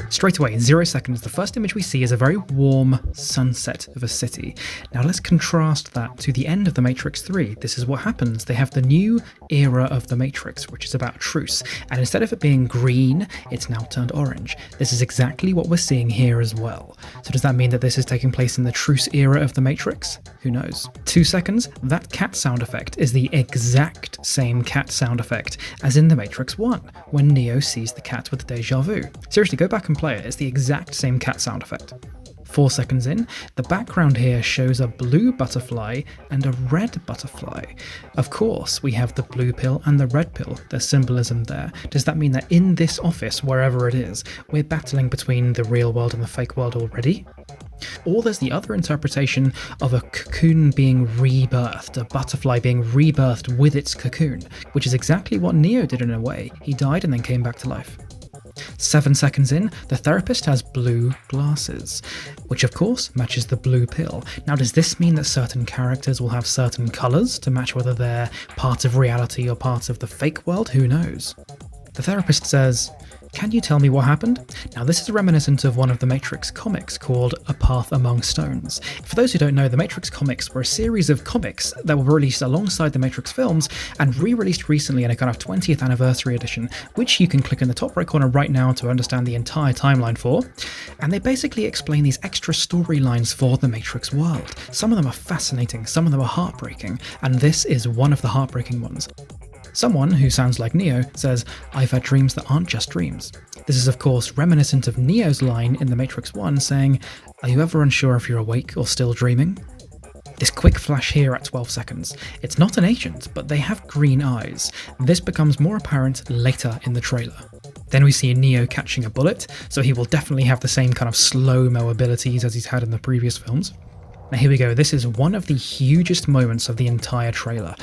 Straight away, in 0 seconds, the first image we see is a very warm sunset of a city. Now let's contrast that to the end of The Matrix 3. This is what happens. They have the new era of The Matrix, which is about truce, and instead of it being green, it's now turned orange. This is exactly what we're seeing here as well. So does that mean that this is taking place in the truce era of The Matrix? Who knows? 2 seconds, that cat sound effect is the exact same cat sound effect as in The Matrix 1, when Neo sees the cat with the deja vu. Seriously, go back and play it. It's the exact same cat sound effect. 4 seconds in, the background here shows a blue butterfly and a red butterfly. Of course, we have the blue pill and the red pill. There's symbolism there. Does that mean that in this office, wherever it is, we're battling between the real world and the fake world already? Or there's the other interpretation of a cocoon being rebirthed, a butterfly being rebirthed with its cocoon, which is exactly what Neo did in a way. He died and then came back to life. 7 seconds in, the therapist has blue glasses, which of course matches the blue pill. Now, does this mean that certain characters will have certain colours to match whether they're part of reality or part of the fake world? Who knows? The therapist says, "Can you tell me what happened?" Now, this is reminiscent of one of the Matrix comics called A Path Among Stones. For those who don't know, the Matrix comics were a series of comics that were released alongside the Matrix films and re-released recently in a kind of 20th anniversary edition, which you can click in the top right corner right now to understand the entire timeline for. And they basically explain these extra storylines for the Matrix world. Some of them are fascinating, some of them are heartbreaking, and this is one of the heartbreaking ones. Someone who sounds like Neo says, "I've had dreams that aren't just dreams." This is of course reminiscent of Neo's line in The Matrix 1 saying, "Are you ever unsure if you're awake or still dreaming?" This quick flash here at 12 seconds. It's not an agent, but they have green eyes. This becomes more apparent later in the trailer. Then we see Neo catching a bullet, so he will definitely have the same kind of slow-mo abilities as he's had in the previous films. Now here we go, this is one of the hugest moments of the entire trailer.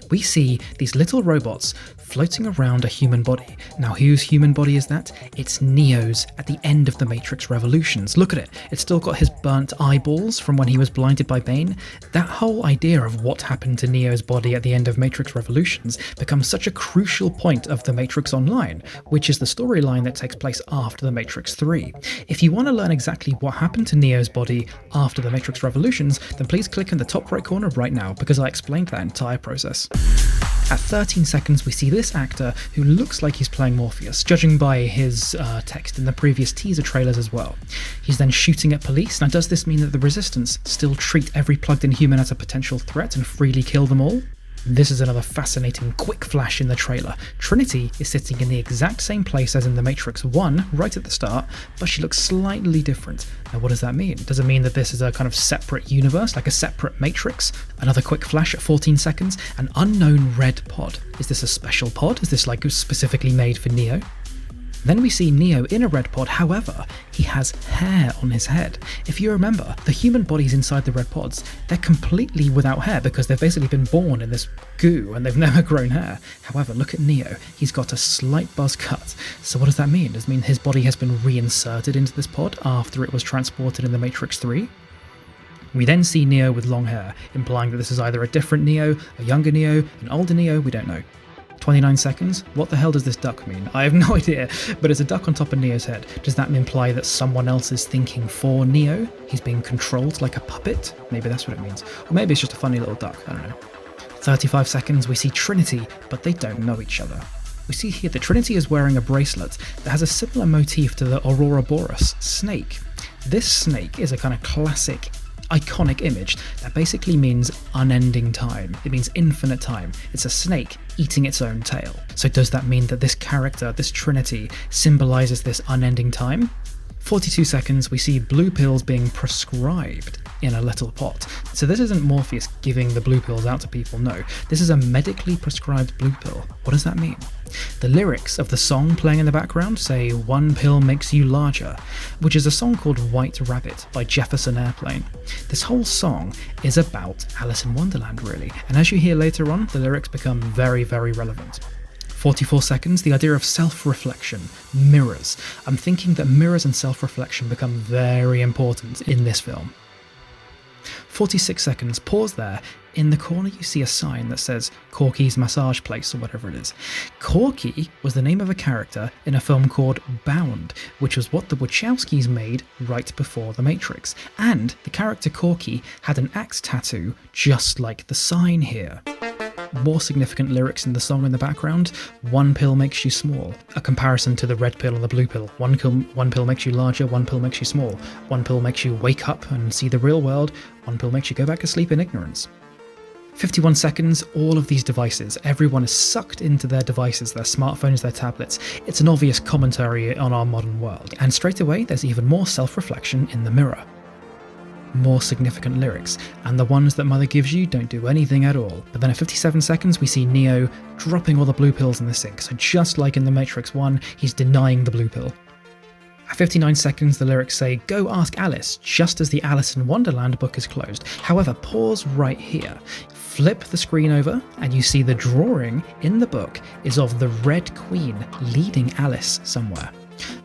We see these little robots floating around a human body. Now, whose human body is that? It's Neo's at the end of the Matrix Revolutions. Look at it. It's still got his burnt eyeballs from when he was blinded by Bane. That whole idea of what happened to Neo's body at the end of Matrix Revolutions becomes such a crucial point of The Matrix Online, which is the storyline that takes place after The Matrix 3. If you want to learn exactly what happened to Neo's body after The Matrix Revolutions, then please click in the top right corner right now, because I explained that entire process. At 13 seconds, we see this actor who looks like he's playing Morpheus, judging by his text in the previous teaser trailers as well. He's then shooting at police. Now, does this mean that the Resistance still treat every plugged-in human as a potential threat and freely kill them all? This is another fascinating quick flash in the trailer. Trinity is sitting in the exact same place as in The Matrix 1, right at the start, but she looks slightly different. Now, what does that mean? Does it mean that this is a kind of separate universe, like a separate Matrix? Another quick flash at 14 seconds, an unknown red pod. Is this a special pod? Is this like specifically made for Neo? Then we see Neo in a red pod, however, he has hair on his head. If you remember, the human bodies inside the red pods, they're completely without hair because they've basically been born in this goo and they've never grown hair. However, look at Neo, he's got a slight buzz cut. So what does that mean? Does it mean his body has been reinserted into this pod after it was transported in The Matrix 3? We then see Neo with long hair, implying that this is either a different Neo, a younger Neo, an older Neo, we don't know. 29 seconds? What the hell does this duck mean? I have no idea, but it's a duck on top of Neo's head. Does that imply that someone else is thinking for Neo? He's being controlled like a puppet? Maybe that's what it means. Or maybe it's just a funny little duck, I don't know. 35 seconds, we see Trinity, but they don't know each other. We see here that Trinity is wearing a bracelet that has a similar motif to the Ouroboros snake. This snake is a kind of classic iconic image that basically means unending time. It means infinite time. It's a snake eating its own tail. So does that mean that this character, this Trinity, symbolizes this unending time? 42 seconds, we see blue pills being prescribed in a little pot. So this isn't Morpheus giving the blue pills out to people, no. This is a medically prescribed blue pill. What does that mean? The lyrics of the song playing in the background say, "One pill makes you larger," which is a song called White Rabbit by Jefferson Airplane. This whole song is about Alice in Wonderland, really, and as you hear later on, the lyrics become very, very relevant. 44 seconds, the idea of self-reflection, mirrors. I'm thinking that mirrors and self-reflection become very important in this film. 46 seconds, pause there. In the corner you see a sign that says Corky's Massage Place or whatever it is. Corky was the name of a character in a film called Bound, which was what the Wachowskis made right before The Matrix. And the character Corky had an axe tattoo just like the sign here. More significant lyrics in the song in the background: one pill makes you small, a comparison to the red pill and the blue pill. One pill makes you larger, one pill makes you small. One pill makes you wake up and see the real world, one pill makes you go back to sleep in ignorance. 51 seconds, all of these devices, everyone is sucked into their devices, their smartphones, their tablets. It's an obvious commentary on our modern world. And straight away, there's even more self-reflection in the mirror. More significant lyrics, and the ones that Mother gives you don't do anything at all. But then at 57 seconds, we see Neo dropping all the blue pills in the sink. So just like in The Matrix 1, he's denying the blue pill. At 59 seconds, the lyrics say, "Go ask Alice," just as the Alice in Wonderland book is closed. However, pause right here. Flip the screen over, and you see the drawing in the book is of the Red Queen leading Alice somewhere.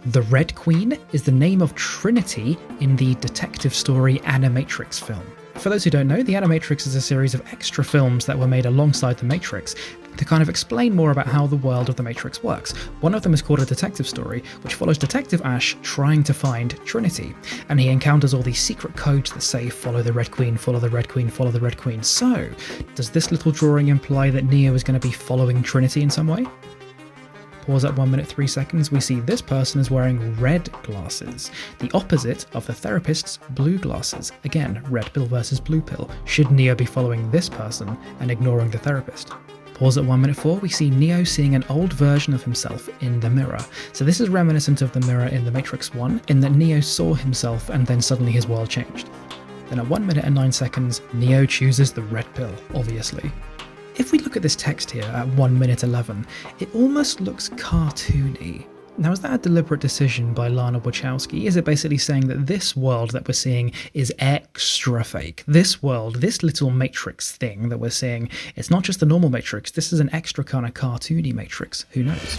The Red Queen is the name of Trinity in the detective story Animatrix film. For those who don't know, the Animatrix is a series of extra films that were made alongside The Matrix to kind of explain more about how the world of The Matrix works. One of them is called a detective story, which follows Detective Ash trying to find Trinity, and he encounters all these secret codes that say follow the Red Queen, follow the Red Queen, follow the Red Queen. So, does this little drawing imply that Neo is going to be following Trinity in some way? Pause at 1 minute 3 seconds, we see this person is wearing red glasses, the opposite of the therapist's blue glasses. Again, red pill versus blue pill. Should Neo be following this person and ignoring the therapist? Pause at 1 minute 4, we see Neo seeing an old version of himself in the mirror. So this is reminiscent of the mirror in The Matrix 1, in that Neo saw himself and then suddenly his world changed. Then at 1 minute and 9 seconds, Neo chooses the red pill, obviously. If we look at this text here at 1 minute 11, it almost looks cartoony. Now, is that a deliberate decision by Lana Wachowski? Is it basically saying that this world that we're seeing is extra fake? This world, this little Matrix thing that we're seeing, it's not just the normal Matrix, this is an extra kind of cartoony Matrix. Who knows?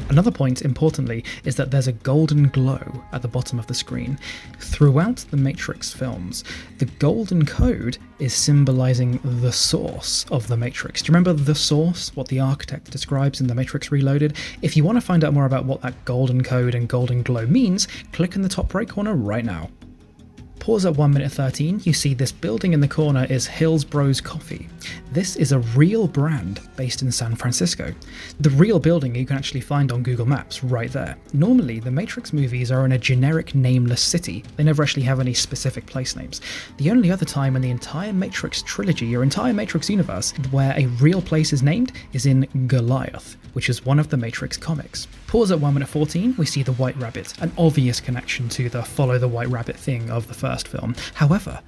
Another point, importantly, is that there's a golden glow at the bottom of the screen. Throughout the Matrix films, the golden code is symbolizing the source of the Matrix. Do you remember the source, what the architect describes in The Matrix Reloaded? If you want to find out more about what that golden code and golden glow means, click in the top right corner right now. Pause at 1 minute 13, you see this building in the corner is Hillsboro's Coffee. This is a real brand based in San Francisco. The real building you can actually find on Google Maps right there. Normally, the Matrix movies are in a generic nameless city. They never actually have any specific place names. The only other time in the entire Matrix trilogy or entire Matrix universe where a real place is named is in Goliath, which is one of the Matrix comics. Pause at 1 minute 14, we see the White Rabbit, an obvious connection to the follow the White Rabbit thing of the first film. However,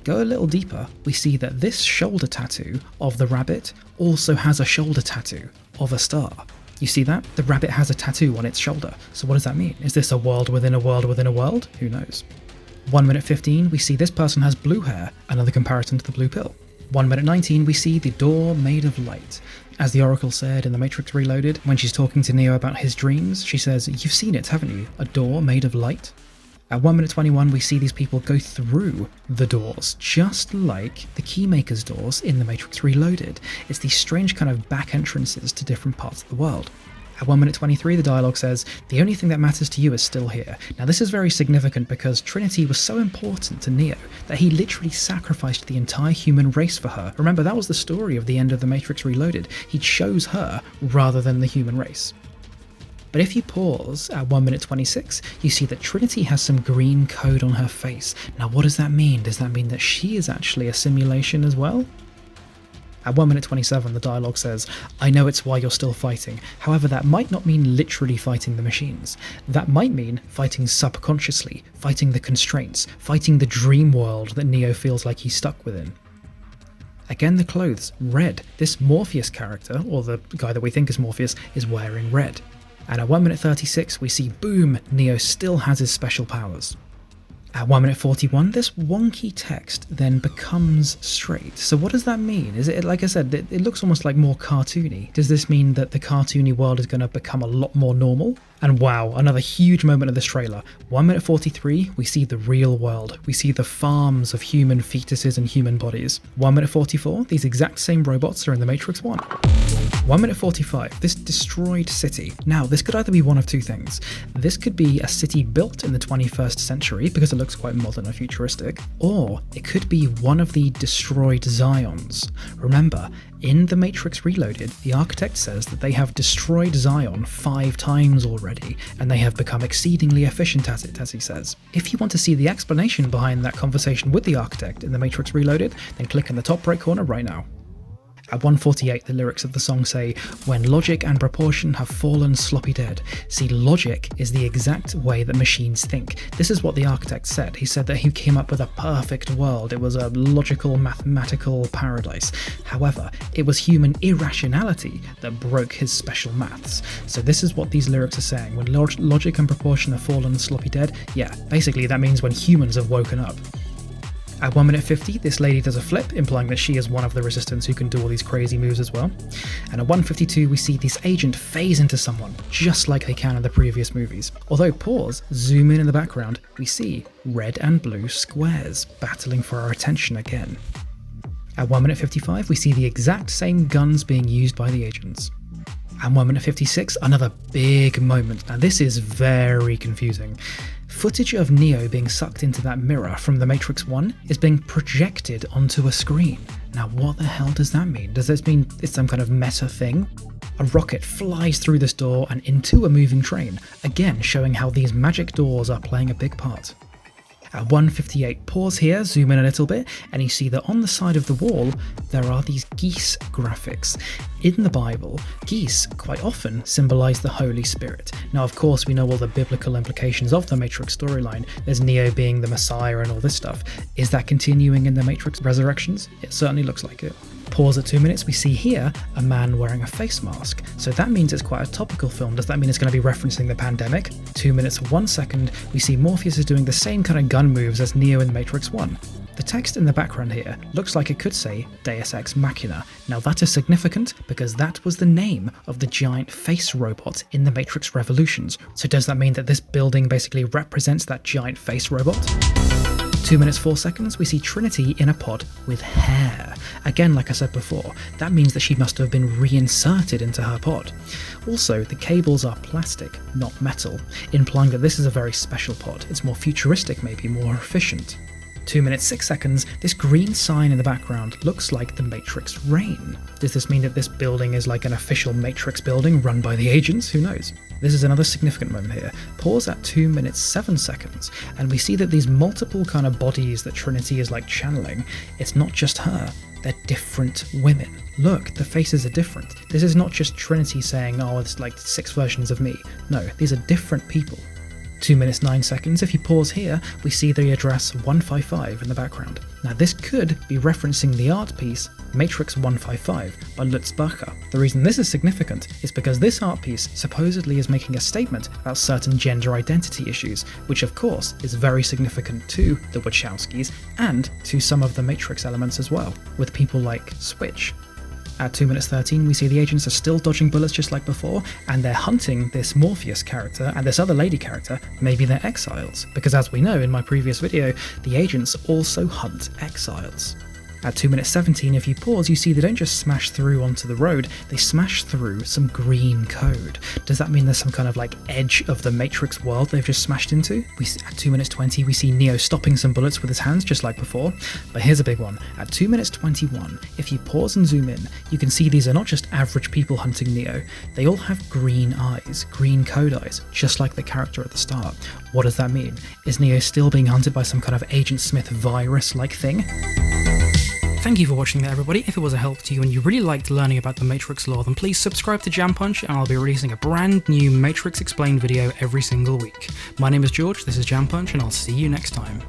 go a little deeper, we see that this shoulder tattoo of the rabbit also has a shoulder tattoo of a star. You see that? The rabbit has a tattoo on its shoulder. So what does that mean? Is this a world within a world within a world? Who knows? 1 minute 15, we see this person has blue hair, another comparison to the blue pill. 1 minute 19, we see the door made of light. As the Oracle said in The Matrix Reloaded, when she's talking to Neo about his dreams, she says, "You've seen it, haven't you? A door made of light?" At 1 minute 21, we see these people go through the doors, just like the Keymaker's doors in The Matrix Reloaded. It's these strange kind of back entrances to different parts of the world. At 1 minute 23, the dialogue says, "The only thing that matters to you is still here." Now this is very significant because Trinity was so important to Neo that he literally sacrificed the entire human race for her. Remember, that was the story of the end of The Matrix Reloaded. He chose her rather than the human race. But if you pause at 1 minute 26, you see that Trinity has some green code on her face. Now what does that mean? Does that mean that she is actually a simulation as well? At 1 minute 27, the dialogue says, "I know it's why you're still fighting. However, that might not mean literally fighting the machines. That might mean fighting subconsciously, fighting the constraints, fighting the dream world that Neo feels like he's stuck within." Again, the clothes, red. This Morpheus character, or the guy that we think is Morpheus, is wearing red. And at 1 minute 36, we see, boom, Neo still has his special powers. At 1 minute 41, this wonky text then becomes straight. So what does that mean? Is it, like I said, it looks almost like more cartoony. Does this mean that the cartoony world is going to become a lot more normal? And wow, another huge moment of this trailer. 1 minute 43, we see the real world. We see the farms of human fetuses and human bodies. 1 minute 44, these exact same robots are in The Matrix 1. 1 minute 45, this destroyed city. Now, this could either be one of two things. This could be a city built in the 21st century because it looks quite modern and futuristic, or it could be one of the destroyed Zions. Remember, in The Matrix Reloaded, the architect says that they have destroyed Zion 5 times already, and they have become exceedingly efficient at it, as he says. If you want to see the explanation behind that conversation with the architect in The Matrix Reloaded, then click in the top right corner right now. At 1:48, the lyrics of the song say, "When logic and proportion have fallen sloppy dead." See, logic is the exact way that machines think. This is what the architect said. He said that he came up with a perfect world. It was a logical, mathematical paradise. However, it was human irrationality that broke his special maths. So this is what these lyrics are saying. When logic and proportion have fallen sloppy dead, yeah, basically that means when humans have woken up. At 1 minute 50, this lady does a flip, implying that she is one of the resistance who can do all these crazy moves as well. And at 1:52, we see this agent phase into someone, just like they can in the previous movies. Although, pause, zoom in the background, we see red and blue squares battling for our attention again. At 1 minute 55, we see the exact same guns being used by the agents. At 1 minute 56, another big moment. Now this is very confusing. Footage of Neo being sucked into that mirror from The Matrix 1 is being projected onto a screen. Now what the hell does that mean? Does this mean it's some kind of meta thing? A rocket flies through this door and into a moving train, again showing how these magic doors are playing a big part. At 1:58, pause here, zoom in a little bit, and you see that on the side of the wall, there are these geese graphics. In the Bible, geese quite often symbolize the Holy Spirit. Now, of course, we know all the biblical implications of the Matrix storyline. There's Neo being the Messiah and all this stuff. Is that continuing in the Matrix Resurrections? It certainly looks like it. Pause at 2 minutes, we see here a man wearing a face mask. So that means it's quite a topical film. Does that mean it's going to be referencing the pandemic? 2 minutes, 1 second, we see Morpheus is doing the same kind of gun moves as Neo in The Matrix 1. The text in the background here looks like it could say Deus Ex Machina. Now that is significant because that was the name of the giant face robot in The Matrix Revolutions. So does that mean that this building basically represents that giant face robot? 2 minutes 4 seconds, we see Trinity in a pod with hair. Again, like I said before, that means that she must have been reinserted into her pod. Also, the cables are plastic, not metal, implying that this is a very special pod. It's more futuristic, maybe more efficient. 2 minutes 6 seconds, this green sign in the background looks like the Matrix Rain. Does this mean that this building is like an official Matrix building run by the agents? Who knows? This is another significant moment here. Pause at 2 minutes 7 seconds, and we see that these multiple kind of bodies that Trinity is like channeling, it's not just her, they're different women. Look, the faces are different. This is not just Trinity saying, oh, it's like 6 versions of me. No, these are different people. 2 minutes 9 seconds, if you pause here, we see the address 155 in the background. Now this could be referencing the art piece Matrix 155 by Lutz Bacher. The reason this is significant is because this art piece supposedly is making a statement about certain gender identity issues, which of course is very significant to the Wachowskis and to some of the Matrix elements as well, with people like Switch. At 2 minutes 13, we see the agents are still dodging bullets just like before, and they're hunting this Morpheus character and this other lady character. Maybe they're exiles, because as we know in my previous video, the agents also hunt exiles. At 2 minutes 17, if you pause, you see they don't just smash through onto the road, they smash through some green code. Does that mean there's some kind of like edge of the Matrix world they've just smashed into? At 2 minutes 20, we see Neo stopping some bullets with his hands just like before. But here's a big one. At 2 minutes 21, if you pause and zoom in, you can see these are not just average people hunting Neo. They all have green eyes, green code eyes, just like the character at the start. What does that mean? Is Neo still being hunted by some kind of Agent Smith virus-like thing? Thank you for watching there, everybody. If it was a help to you and you really liked learning about the Matrix lore, then please subscribe to Jam Punch and I'll be releasing a brand new Matrix Explained video every single week. My name is George, this is Jam Punch, and I'll see you next time.